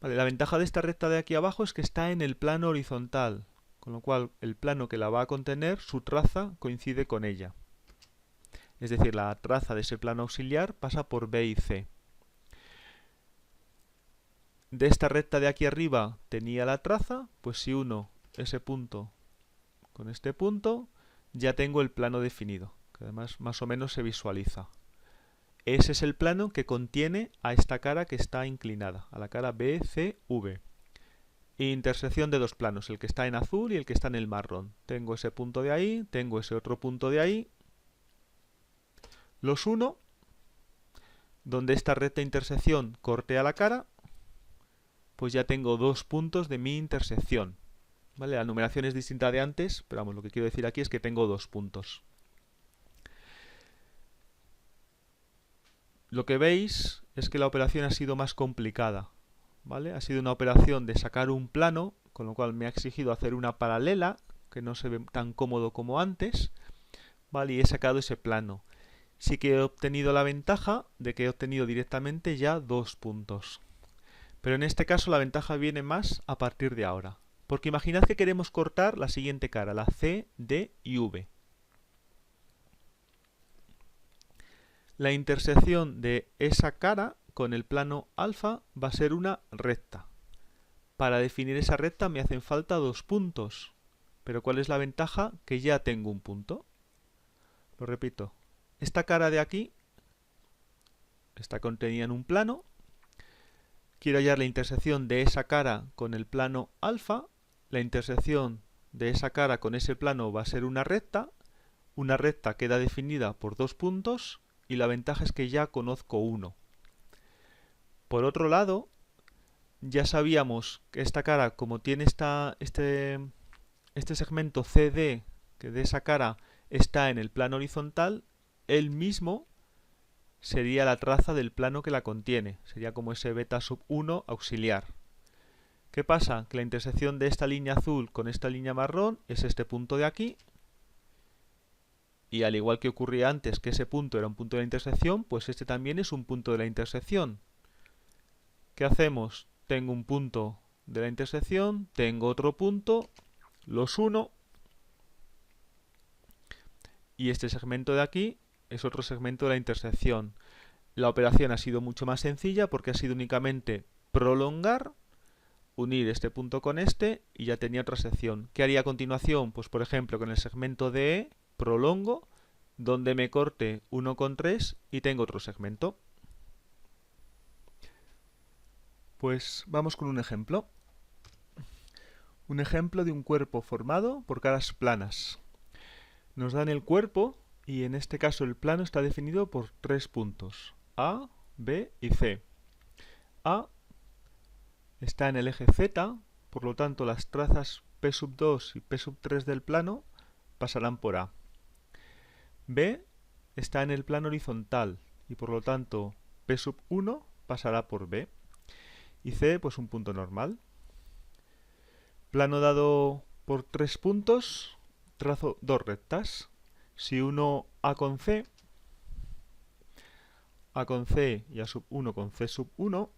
Vale, la ventaja de esta recta de aquí abajo es que está en el plano horizontal, con lo cual el plano que la va a contener, su traza coincide con ella. Es decir, la traza de ese plano auxiliar pasa por B y C. De esta recta de aquí arriba tenía la traza, pues si uno ese punto con este punto, ya tengo el plano definido, que además más o menos se visualiza. Ese es el plano que contiene a esta cara que está inclinada, a la cara BCV. Intersección de dos planos, el que está en azul y el que está en el marrón. Tengo ese punto de ahí, tengo ese otro punto de ahí. Los uno, donde esta recta intersección cortea la cara, pues ya tengo dos puntos de mi intersección. ¿Vale? La numeración es distinta de antes, pero vamos, lo que quiero decir aquí es que tengo dos puntos. Lo que veis es que la operación ha sido más complicada, ¿vale? Ha sido una operación de sacar un plano, con lo cual me ha exigido hacer una paralela, que no se ve tan cómodo como antes, ¿vale? Y he sacado ese plano. Sí que he obtenido la ventaja de que he obtenido directamente ya dos puntos. Pero en este caso la ventaja viene más a partir de ahora. Porque imaginad que queremos cortar la siguiente cara, la C, D y V. La intersección de esa cara con el plano alfa va a ser una recta. Para definir esa recta me hacen falta dos puntos. Pero ¿cuál es la ventaja? Que ya tengo un punto. Lo repito. Esta cara de aquí está contenida en un plano. Quiero hallar la intersección de esa cara con el plano alfa. La intersección de esa cara con ese plano va a ser una recta. Una recta queda definida por dos puntos y la ventaja es que ya conozco uno. Por otro lado, ya sabíamos que esta cara, como tiene este segmento CD, que de esa cara está en el plano horizontal, él mismo sería la traza del plano que la contiene. Sería como ese beta sub 1 auxiliar. ¿Qué pasa? Que la intersección de esta línea azul con esta línea marrón es este punto de aquí. Y al igual que ocurría antes que ese punto era un punto de la intersección, pues este también es un punto de la intersección. ¿Qué hacemos? Tengo un punto de la intersección, tengo otro punto, los uno. Y este segmento de aquí es otro segmento de la intersección. La operación ha sido mucho más sencilla porque ha sido únicamente prolongar, unir este punto con este y ya tenía otra sección. ¿Qué haría a continuación? Pues por ejemplo con el segmento DE prolongo donde me corte 1,3 y tengo otro segmento. Pues vamos con un ejemplo. Un ejemplo de un cuerpo formado por caras planas. Nos dan el cuerpo y en este caso el plano está definido por tres puntos, A, B y C. A está en el eje Z, por lo tanto las trazas P2 y P3 del plano pasarán por A. B está en el plano horizontal y por lo tanto P1 pasará por B. Y C, pues un punto normal. Plano dado por tres puntos, trazo dos rectas. Si uno A con C y A1 con C1,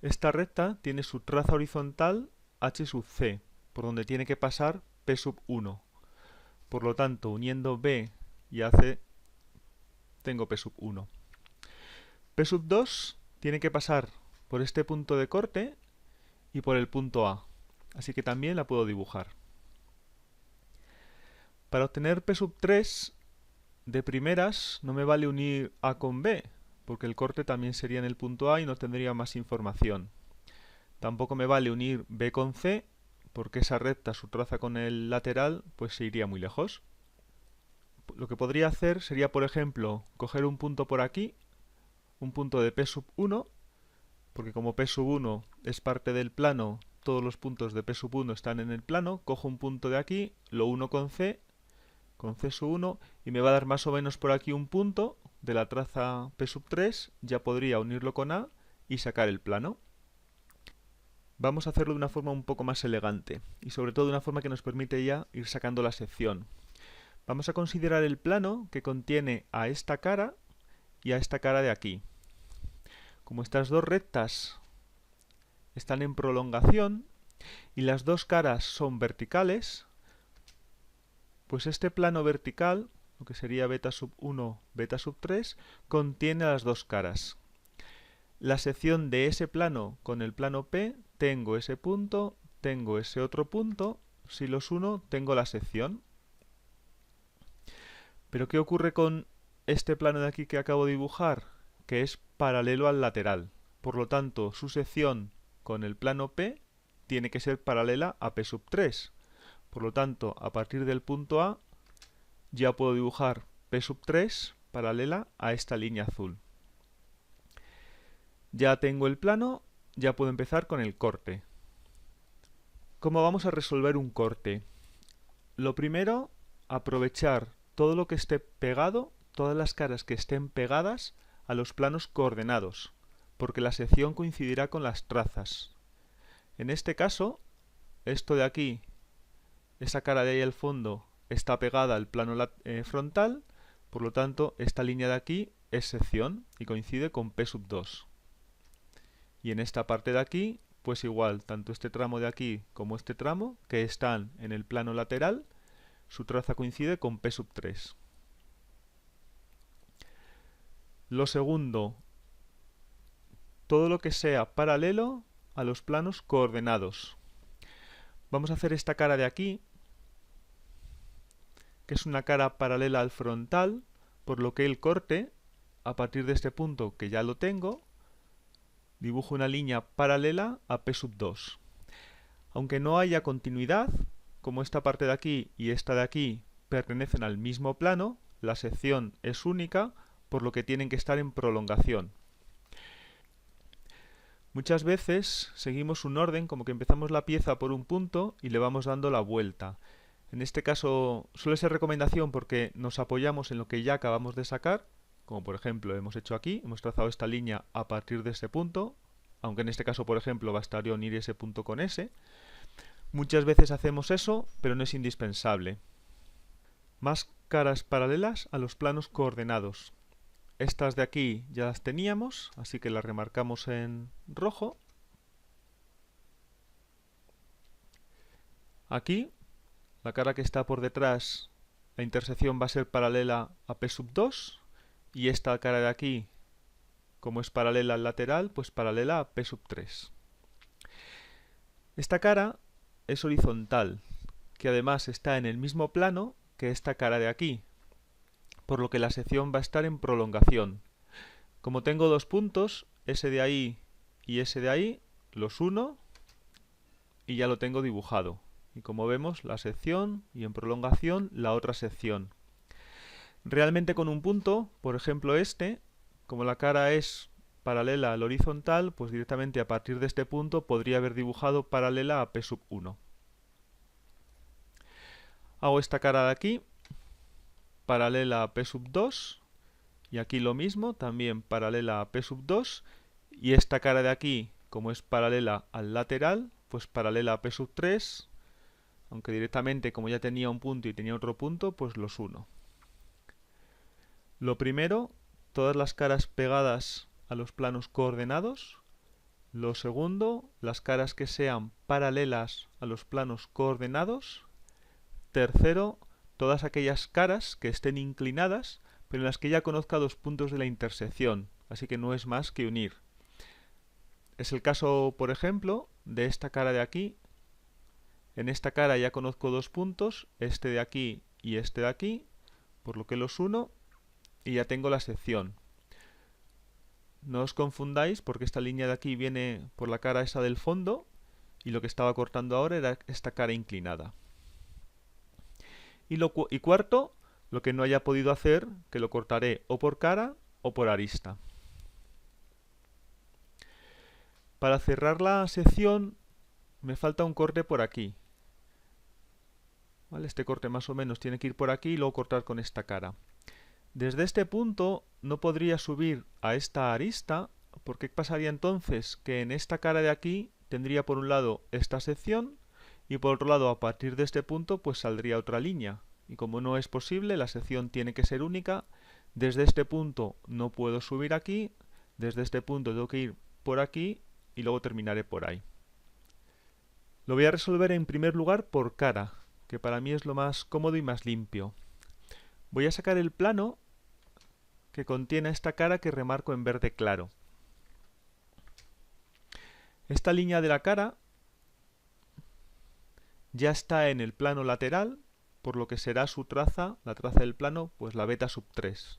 esta recta tiene su traza horizontal H sub C, por donde tiene que pasar P1. Por lo tanto, uniendo B y AC, tengo P1. P2 tiene que pasar por este punto de corte y por el punto A, así que también la puedo dibujar. Para obtener P3, de primeras no me vale unir A con B, porque el corte también sería en el punto A y no tendría más información. Tampoco me vale unir B con C, porque esa recta, su traza con el lateral, pues se iría muy lejos. Lo que podría hacer sería, por ejemplo, coger un punto por aquí, un punto de P1, porque como P1 es parte del plano, todos los puntos de P1 están en el plano, cojo un punto de aquí, lo uno con C1, y me va a dar más o menos por aquí un punto de la traza P3, ya podría unirlo con A y sacar el plano. Vamos a hacerlo de una forma un poco más elegante, y sobre todo de una forma que nos permite ya ir sacando la sección. Vamos a considerar el plano que contiene a esta cara y a esta cara de aquí. Como estas dos rectas están en prolongación y las dos caras son verticales, pues este plano vertical, lo que sería beta sub 1, beta sub 3, contiene las dos caras. La sección de ese plano con el plano P, tengo ese punto, tengo ese otro punto, si los uno tengo la sección. Pero ¿qué ocurre con este plano de aquí que acabo de dibujar? Que es paralelo al lateral. Por lo tanto, su sección con el plano P tiene que ser paralela a P sub 3. Por lo tanto, a partir del punto A, ya puedo dibujar P sub 3 paralela a esta línea azul. Ya tengo el plano, ya puedo empezar con el corte. ¿Cómo vamos a resolver un corte? Lo primero, aprovechar todo lo que esté pegado, todas las caras que estén pegadas a los planos coordenados, porque la sección coincidirá con las trazas. En este caso, esto de aquí, esa cara de ahí al fondo, está pegada al plano frontal, por lo tanto, esta línea de aquí es sección y coincide con P sub 2. Y en esta parte de aquí, pues igual, tanto este tramo de aquí como este tramo, que están en el plano lateral, su traza coincide con P sub 3. Lo segundo, todo lo que sea paralelo a los planos coordenados. Vamos a hacer esta cara de aquí, que es una cara paralela al frontal, por lo que el corte, a partir de este punto que ya lo tengo, dibujo una línea paralela a P sub 2. Aunque no haya continuidad, como esta parte de aquí y esta de aquí pertenecen al mismo plano, la sección es única, por lo que tienen que estar en prolongación. Muchas veces seguimos un orden como que empezamos la pieza por un punto y le vamos dando la vuelta. En este caso suele ser recomendación porque nos apoyamos en lo que ya acabamos de sacar, como por ejemplo hemos hecho aquí, hemos trazado esta línea a partir de este punto, aunque en este caso por ejemplo bastaría unir ese punto con ese. Muchas veces hacemos eso, pero no es indispensable. Más caras paralelas a los planos coordenados. Estas de aquí ya las teníamos, así que las remarcamos en rojo. Aquí, la cara que está por detrás, la intersección va a ser paralela a P sub 2, y esta cara de aquí, como es paralela al lateral, pues paralela a P sub 3. Esta cara es horizontal, que además está en el mismo plano que esta cara de aquí, por lo que la sección va a estar en prolongación. Como tengo dos puntos, ese de ahí y ese de ahí, los uno y ya lo tengo dibujado. y como vemos la sección y en prolongación la otra sección. Realmente con un punto, por ejemplo este, como la cara es paralela al horizontal, pues directamente a partir de este punto podría haber dibujado paralela a P sub 1. Hago esta cara de aquí, paralela a P sub 2, y aquí lo mismo, también paralela a P sub 2, y esta cara de aquí, como es paralela al lateral, pues paralela a P sub 3, aunque directamente como ya tenía un punto y tenía otro punto, pues los uno. Lo primero, todas las caras pegadas a los planos coordenados. Lo segundo, las caras que sean paralelas a los planos coordenados. Tercero, todas aquellas caras que estén inclinadas, pero en las que ya conozca dos puntos de la intersección, así que no es más que unir. Es el caso, por ejemplo, de esta cara de aquí. En esta cara ya conozco dos puntos, este de aquí y este de aquí, por lo que los uno y ya tengo la sección. No os confundáis porque esta línea de aquí viene por la cara esa del fondo y lo que estaba cortando ahora era esta cara inclinada. Y cuarto, lo que no haya podido hacer, que lo cortaré o por cara o por arista. Para cerrar la sección me falta un corte por aquí. ¿Vale? Este corte más o menos tiene que ir por aquí y luego cortar con esta cara. Desde este punto no podría subir a esta arista, porque pasaría entonces que en esta cara de aquí tendría por un lado esta sección y por otro lado a partir de este punto pues saldría otra línea. Y como no es posible, la sección tiene que ser única. Desde este punto no puedo subir aquí, desde este punto tengo que ir por aquí y luego terminaré por ahí. Lo voy a resolver en primer lugar por cara, que para mí es lo más cómodo y más limpio. Voy a sacar el plano que contiene esta cara que remarco en verde claro. Esta línea de la cara ya está en el plano lateral, por lo que será su traza, la traza del plano, pues la beta sub 3.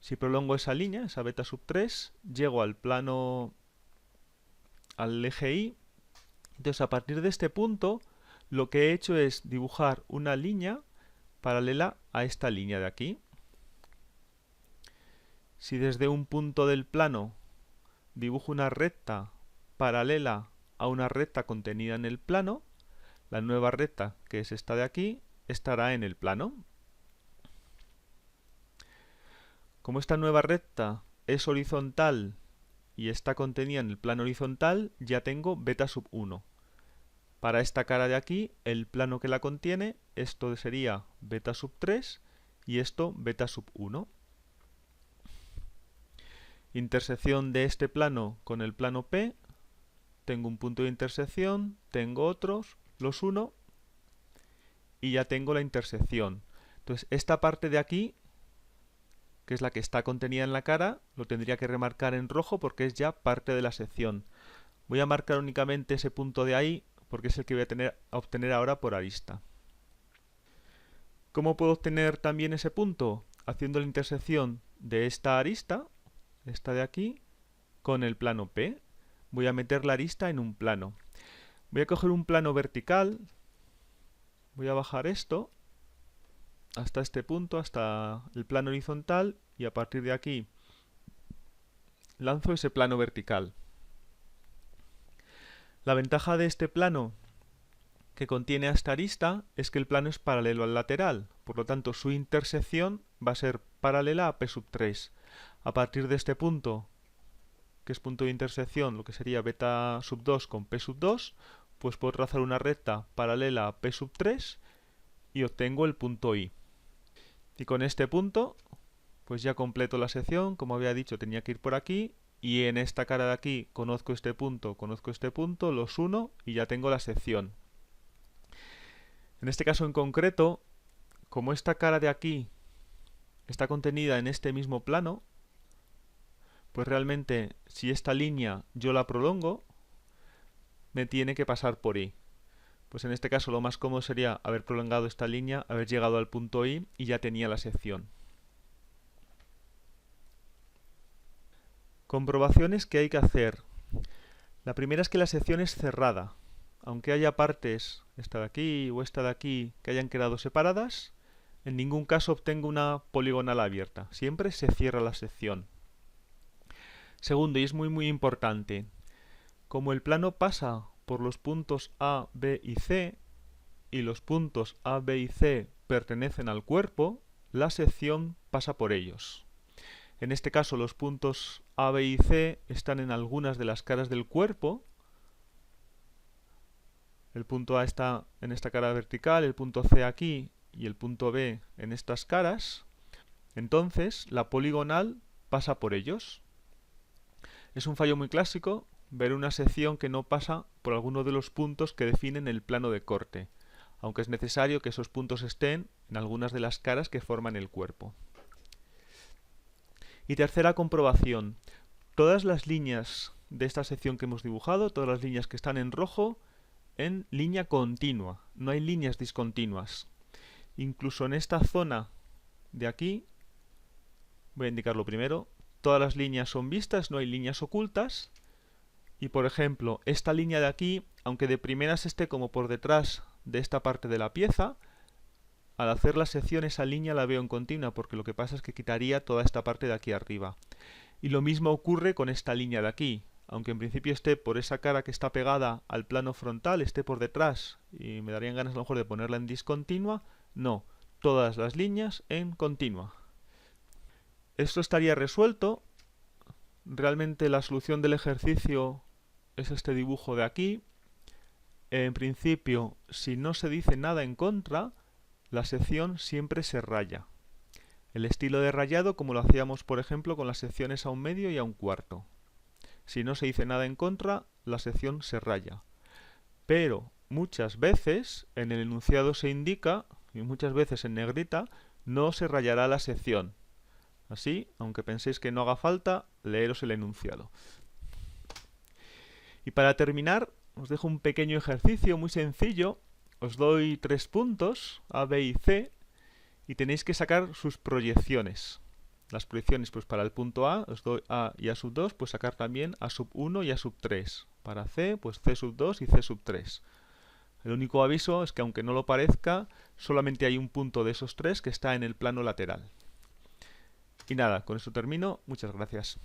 Si prolongo esa línea, esa beta sub 3, llego al plano, al eje Y. Entonces a partir de este punto, lo que he hecho es dibujar una línea paralela a esta línea de aquí. Si desde un punto del plano dibujo una recta paralela a una recta contenida en el plano, la nueva recta, que es esta de aquí, estará en el plano. Como esta nueva recta es horizontal y está contenida en el plano horizontal, ya tengo beta sub 1. Para esta cara de aquí, el plano que la contiene, esto sería beta sub 3 y esto beta sub 1. Intersección de este plano con el plano P, tengo un punto de intersección, tengo otros, los uno y ya tengo la intersección. Entonces esta parte de aquí, que es la que está contenida en la cara, lo tendría que remarcar en rojo porque es ya parte de la sección. Voy a marcar únicamente ese punto de ahí porque es el que voy a obtener ahora por arista. ¿Cómo puedo obtener también ese punto? Haciendo la intersección de esta arista, esta de aquí, con el plano P. Voy a meter la arista en un plano. Voy a coger un plano vertical, voy a bajar esto hasta este punto, hasta el plano horizontal, y a partir de aquí lanzo ese plano vertical. La ventaja de este plano que contiene a esta arista es que el plano es paralelo al lateral, por lo tanto su intersección va a ser paralela a P sub 3. A partir de este punto, que es punto de intersección, lo que sería beta sub 2 con P sub 2, pues puedo trazar una recta paralela a P sub 3 y obtengo el punto I. Y con este punto, pues ya completo la sección, como había dicho tenía que ir por aquí, y en esta cara de aquí conozco este punto, los uno y ya tengo la sección. En este caso en concreto, como esta cara de aquí está contenida en este mismo plano, pues realmente si esta línea yo la prolongo, me tiene que pasar por I. Pues en este caso lo más cómodo sería haber prolongado esta línea, haber llegado al punto I y ya tenía la sección. Comprobaciones que hay que hacer. La primera es que la sección es cerrada. Aunque haya partes esta de aquí o esta de aquí, que hayan quedado separadas, en ningún caso obtengo una poligonal abierta. Siempre se cierra la sección. Segundo, y es muy importante, como el plano pasa por los puntos A, B y C, y los puntos A, B y C pertenecen al cuerpo, la sección pasa por ellos. En este caso los puntos A, B y C están en algunas de las caras del cuerpo. El punto A está en esta cara vertical, el punto C aquí y el punto B en estas caras. Entonces la poligonal pasa por ellos. Es un fallo muy clásico ver una sección que no pasa por alguno de los puntos que definen el plano de corte, aunque es necesario que esos puntos estén en algunas de las caras que forman el cuerpo. Y tercera comprobación, todas las líneas de esta sección que hemos dibujado, todas las líneas que están en rojo, en línea continua, no hay líneas discontinuas. Incluso en esta zona de aquí, voy a indicarlo primero, todas las líneas son vistas, no hay líneas ocultas. Y por ejemplo, esta línea de aquí, aunque de primeras esté como por detrás de esta parte de la pieza, al hacer la sección esa línea la veo en continua, porque lo que pasa es que quitaría toda esta parte de aquí arriba. Y lo mismo ocurre con esta línea de aquí. Aunque en principio esté por esa cara que está pegada al plano frontal, esté por detrás, y me darían ganas a lo mejor de ponerla en discontinua, no, todas las líneas en continua. Esto estaría resuelto. Realmente la solución del ejercicio es este dibujo de aquí. En principio, si no se dice nada en contra, la sección siempre se raya. El estilo de rayado como lo hacíamos por ejemplo con las secciones a 1/2 y a 1/4. Si no se dice nada en contra, la sección se raya. Pero muchas veces en el enunciado se indica, y muchas veces en negrita, no se rayará la sección. Así, aunque penséis que no haga falta, leeros el enunciado. Y para terminar, os dejo un pequeño ejercicio muy sencillo. Os doy 3 puntos, A, B y C, y tenéis que sacar sus proyecciones. Las proyecciones, pues para el punto A, os doy A y A sub 2, pues sacar también A sub 1 y A sub 3. Para C, pues C sub 2 y C sub 3. El único aviso es que aunque no lo parezca, solamente hay un punto de esos 3 que está en el plano lateral. Y nada, con esto termino. Muchas gracias.